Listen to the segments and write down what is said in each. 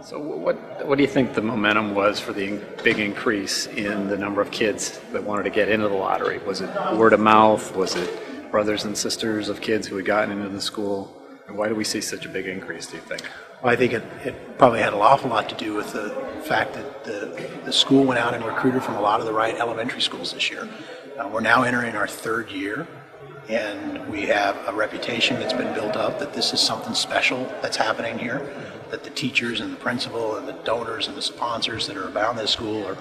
So what do you think the momentum was for the big increase in the number of kids that wanted to get into the lottery? Was it word of mouth? Was it brothers and sisters of kids who had gotten into the school? And why do we see such a big increase, do you think? Well, I think it probably had an awful lot to do with the fact that the school went out and recruited from a lot of the right elementary schools this year. We're now entering our third year, and we have a reputation that's been built up that this is something special that's happening here, that the teachers and the principal and the donors and the sponsors that are around this school are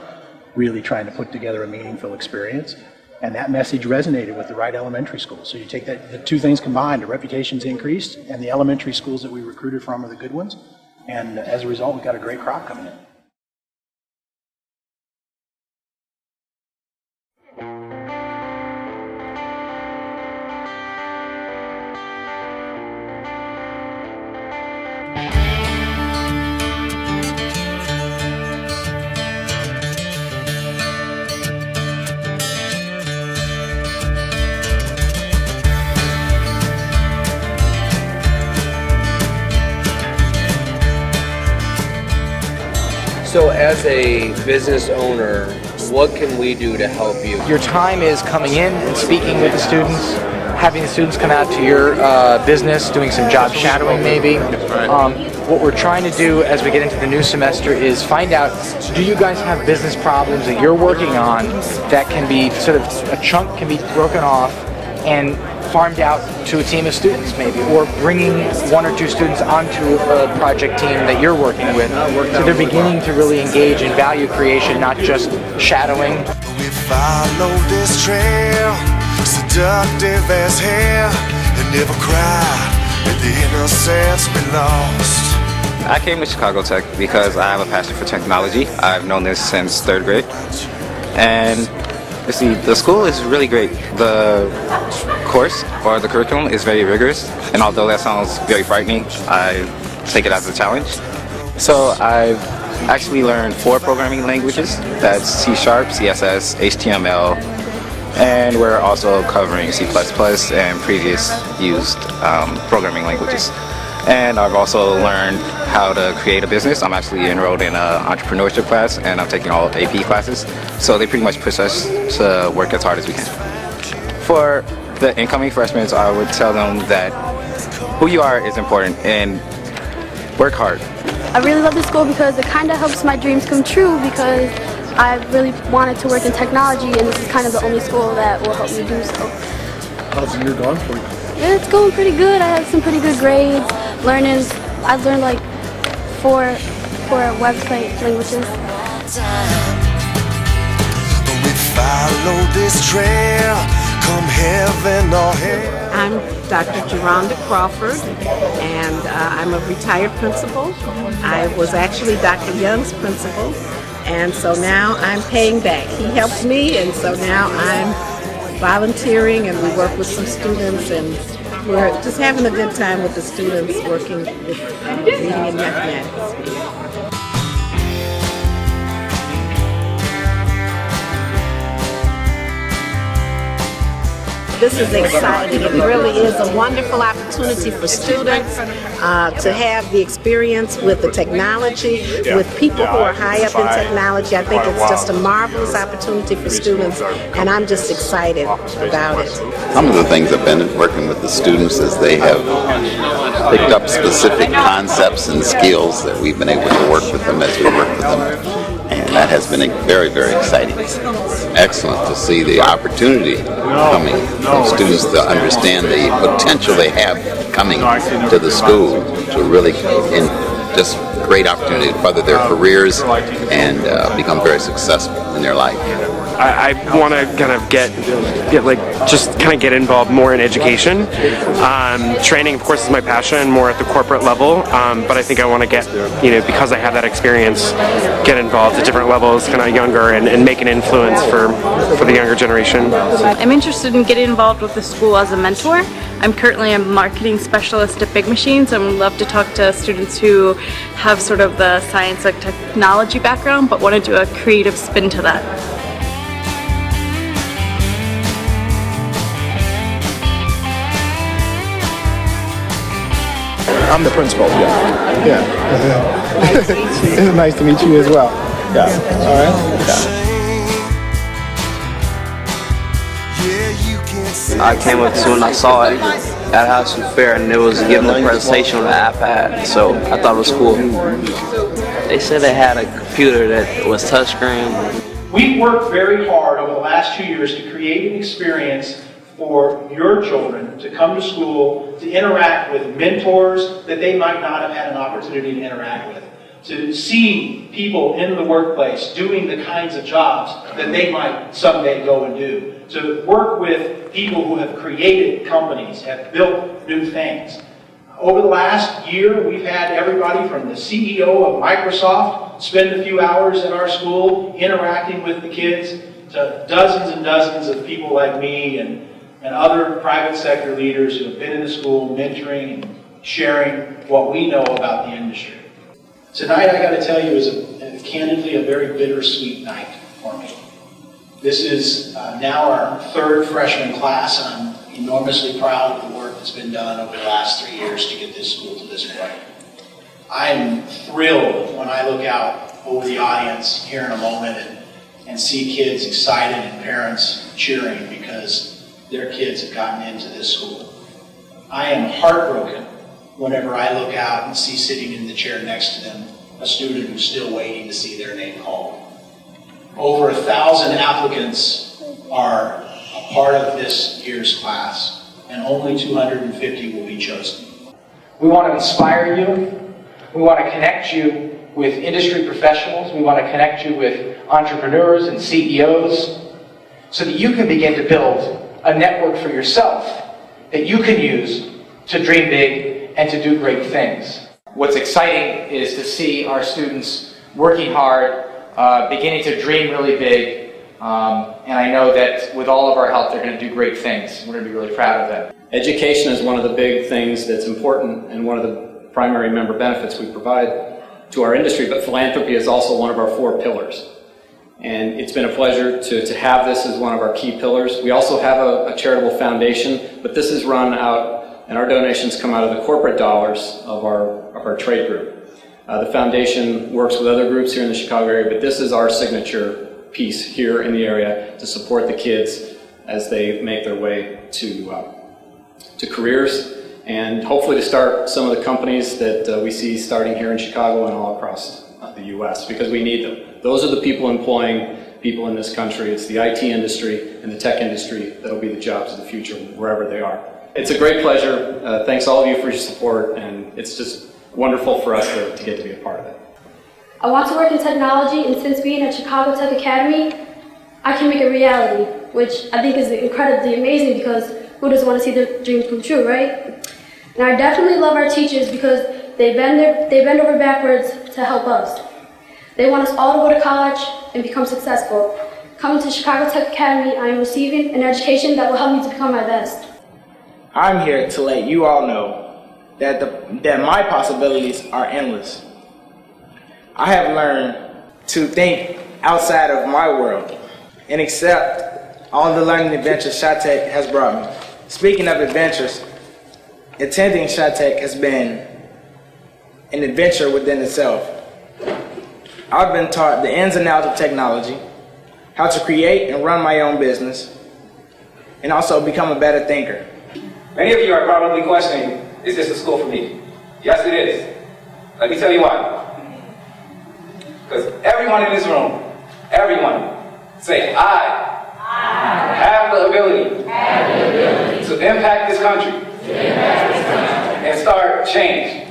really trying to put together a meaningful experience. And that message resonated with the right elementary schools. So you take the two things combined, the reputation's increased, and the elementary schools that we recruited from are the good ones. And as a result, we've got a great crop coming in. So as a business owner, what can we do to help you? Your time is coming in and speaking with the students, having the students come out to your business, doing some job shadowing maybe. What we're trying to do as we get into the new semester is find out, do you guys have business problems that you're working on that can be sort of, a chunk can be broken off and farmed out to a team of students maybe, or bringing one or two students onto a project team that you're working with. So they're beginning to really engage in value creation, not just shadowing. We follow this trail, seductive as hell, and never cried, and the innocence be lost. I came to Chicago Tech because I have a passion for technology. I've known this since 3rd grade. And you see, the school is really great. The course or the curriculum is very rigorous, and although that sounds very frightening, I take it as a challenge. So I've actually learned 4 programming languages. That's C#, CSS, HTML, and we're also covering C++ and previous used programming languages. And I've also learned how to create a business. I'm actually enrolled in an entrepreneurship class, and I'm taking all AP classes. So they pretty much push us to work as hard as we can. For the incoming freshmen, I would tell them that who you are is important, and work hard. I really love this school because it kind of helps my dreams come true, because I really wanted to work in technology, and this is kind of the only school that will help me do so. How's the year going for you? Yeah, it's going pretty good. I have some pretty good grades. I've learned like four website languages. We follow this trail, come heaven or hell. I'm Dr. Geronda Crawford, and I'm a retired principal. I was actually Dr. Young's principal, and so now I'm paying back. He helped me, and so now I'm volunteering, and we work with some students, and we're just having a good time with the students working with reading and mathematics. This is exciting. It really is a wonderful opportunity for students to have the experience with the technology, with people who are high up in technology. I think it's just a marvelous opportunity for students, and I'm just excited about it. Some of the things I've been working with the students is they have picked up specific concepts and skills that we've been able to work with them as we work with them. And that has been very, very exciting. Excellent to see the opportunity coming from students to understand the potential they have coming to the school to really, just great opportunity to further their careers and become very successful in their life. I want to kind of get involved more in education. Training, of course, is my passion, more at the corporate level. But I think I want to get, because I have that experience, get involved at different levels, kind of younger, and make an influence for the younger generation. I'm interested in getting involved with the school as a mentor. I'm currently a marketing specialist at Big Machines, and would love to talk to students who have sort of the science and technology background, but want to do a creative spin to that. I'm the principal. Yeah. It's nice to meet you as well. Yeah. All right. Yeah. I came up to it and I saw it at House Fair, and it was giving a presentation on the iPad, so I thought it was cool. They said they had a computer that was touchscreen. We've worked very hard over the last 2 years to create an experience for your children to come to school, to interact with mentors that they might not have had an opportunity to interact with, to see people in the workplace doing the kinds of jobs that they might someday go and do, to work with people who have created companies, have built new things. Over the last year, we've had everybody from the CEO of Microsoft spend a few hours at our school interacting with the kids, to dozens and dozens of people like me and other private sector leaders who have been in the school mentoring and sharing what we know about the industry. Tonight, I got to tell you, is candidly a very bittersweet night for me. This is now our third freshman class, and I'm enormously proud of the work that's been done over the last 3 years to get this school to this point. I am thrilled when I look out over the audience here in a moment and see kids excited and parents cheering because their kids have gotten into this school. I am heartbroken whenever I look out and see sitting in the chair next to them a student who's still waiting to see their name called. Over 1,000 applicants are a part of this year's class, and only 250 will be chosen. We want to inspire you. We want to connect you with industry professionals. We want to connect you with entrepreneurs and CEOs so that you can begin to build a network for yourself that you can use to dream big and to do great things. What's exciting is to see our students working hard, beginning to dream really big, and I know that with all of our help they're going to do great things. We're going to be really proud of them. Education is one of the big things that's important and one of the primary member benefits we provide to our industry, but philanthropy is also one of our 4 pillars. And it's been a pleasure to have this as one of our key pillars. We also have a charitable foundation, but this is run out, and our donations come out of the corporate dollars of our trade group. The foundation works with other groups here in the Chicago area, but this is our signature piece here in the area to support the kids as they make their way to careers, and hopefully to start some of the companies that we see starting here in Chicago and all across the U.S., because we need them. Those are the people employing people in this country. It's the IT industry and the tech industry that will be the jobs of the future wherever they are. It's a great pleasure. Thanks all of you for your support, and it's just wonderful for us to get to be a part of it. I want to work in technology, and since being at Chicago Tech Academy, I can make it reality, which I think is incredibly amazing because who doesn't want to see their dreams come true, right? And I definitely love our teachers because they bend over backwards to help us. They want us all to go to college and become successful. Coming to Chicago Tech Academy, I am receiving an education that will help me to become my best. I'm here to let you all know that my possibilities are endless. I have learned to think outside of my world and accept all the learning adventures SciTech has brought me. Speaking of adventures, attending SciTech has been an adventure within itself. I've been taught the ins and outs of technology, how to create and run my own business, and also become a better thinker. Many of you are probably questioning, is this a school for me? Yes, it is. Let me tell you why. Because everyone in this room, everyone, say, I have the ability to impact this country and start change.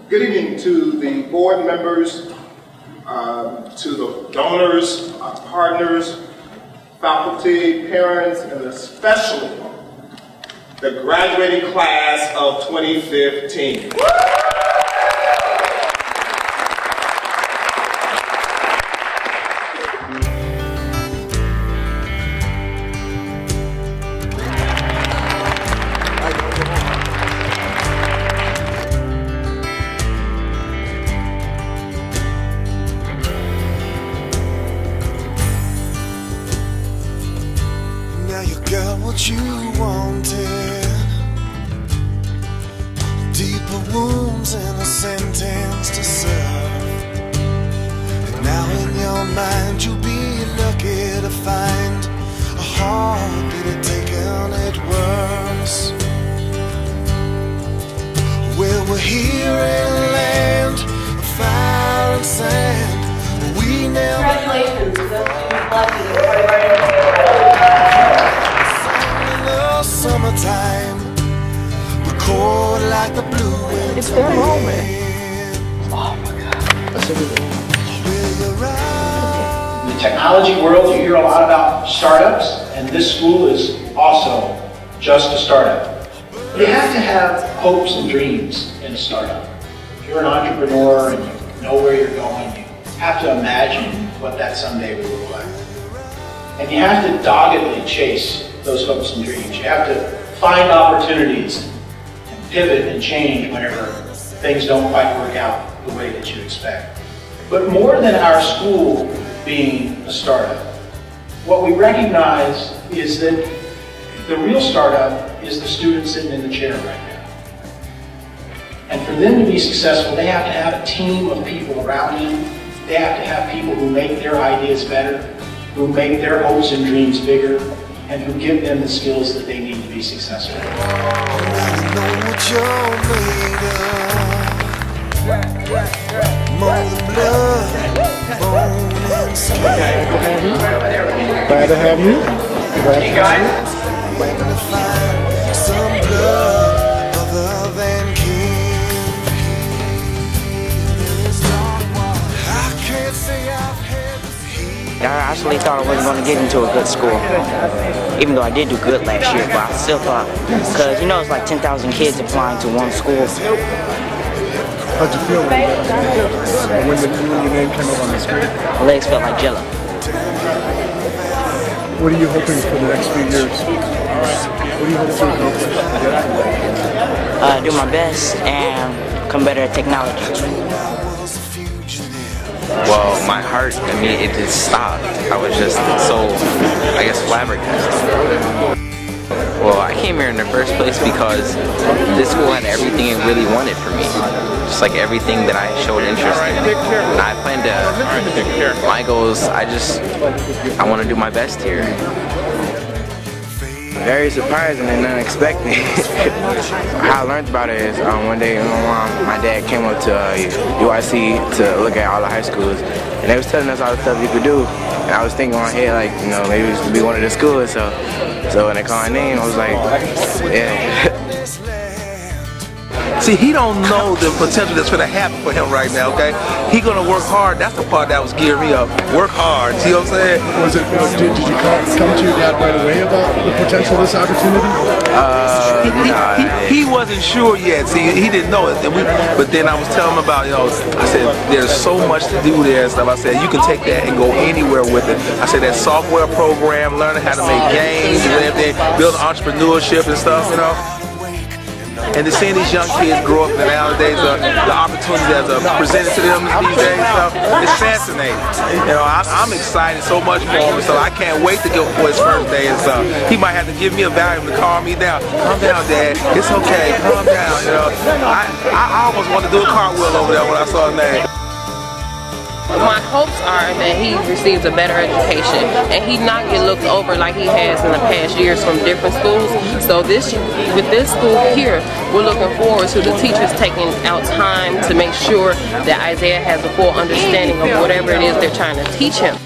Good evening to the board members, to the donors, our partners, faculty, parents, and especially the graduating class of 2015. Now you got what you wanted. find a heart that had taken it worse. Well, we're here in a land of fire and sand. We never. Congratulations. In the summertime, record like the blue wind. It's their moment. Oh my God. That's everything. In the technology world, you hear a lot about startups, and this school is also just a startup. You have to have hopes and dreams in a startup. If you're an entrepreneur and you know where you're going, you have to imagine what that someday will look like. And you have to doggedly chase those hopes and dreams. You have to find opportunities and pivot and change whenever things don't quite work out the way that you expect. But more than our school being a startup, what we recognize is that the real startup is the student sitting in the chair right now. And for them to be successful, they have to have a team of people around them. They have to have people who make their ideas better, who make their hopes and dreams bigger, and who give them the skills that they need to be successful. Glad to have you. Hey guys. Some blood other than kin. I can't say I've had. I actually thought I wasn't going to get into a good school, even though I did do good last year, but I still thought, because you know it's like 10,000 kids applying to one school. How'd you feel when your name came up on the screen? My legs felt like jello. What are you hoping for the next few years? What do you hope to accomplish? Do my best and become better at technology. Well, my heart, I mean, it just stopped. I was just so, I guess, flabbergasted. Well, I came here in the first place because this school had everything it really wanted for me. Just like everything that I showed interest in. And I plan to, my goals, I want to do my best here. Very surprising and unexpected. How I learned about it is one day my dad came up to UIC to look at all the high schools, and they was telling us all the stuff you could do. And I was thinking in my head, like, you know, maybe it should be one of the schools. So when they called my name, I was like, yeah. See, he don't know the potential that's going to happen for him right now, okay? He going to work hard. That's the part that was gearing me up. Work hard. See what I'm saying? Was it? Did you come to your dad right away about the potential of this opportunity? He wasn't sure yet. See, he didn't know it. But then I was telling him about, I said, there's so much to do there and stuff. I said, you can take that and go anywhere with it. I said, that software program, learning how to make games and everything, build entrepreneurship and stuff, you know. And to seeing these young kids grow up nowadays, the opportunities that are presented to them these days, it's fascinating. You know, I'm excited so much for him, so I can't wait to go for his first day and stuff. He might have to give me a Valium to calm me down. Calm down, Dad. It's okay. Calm down. You know, I almost wanted to do a cartwheel over there when I saw his name. My hopes are that he receives a better education and he not get looked over like he has in the past years from different schools. So with this school here, we're looking forward to the teachers taking out time to make sure that Isaiah has a full understanding of whatever it is they're trying to teach him.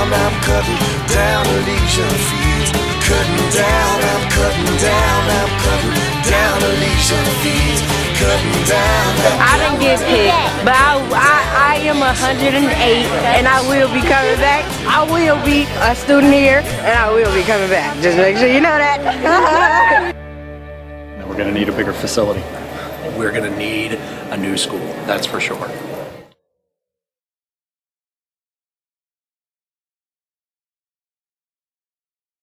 I'm cutting down Elysian fields. Cutting down, I'm cutting down Elysian fields. Cutting down. I didn't get picked, but I am 108, and I will be coming back. I will be a student here, and I will be coming back. Just make sure you know that. We're going to need a bigger facility. We're going to need a new school, that's for sure.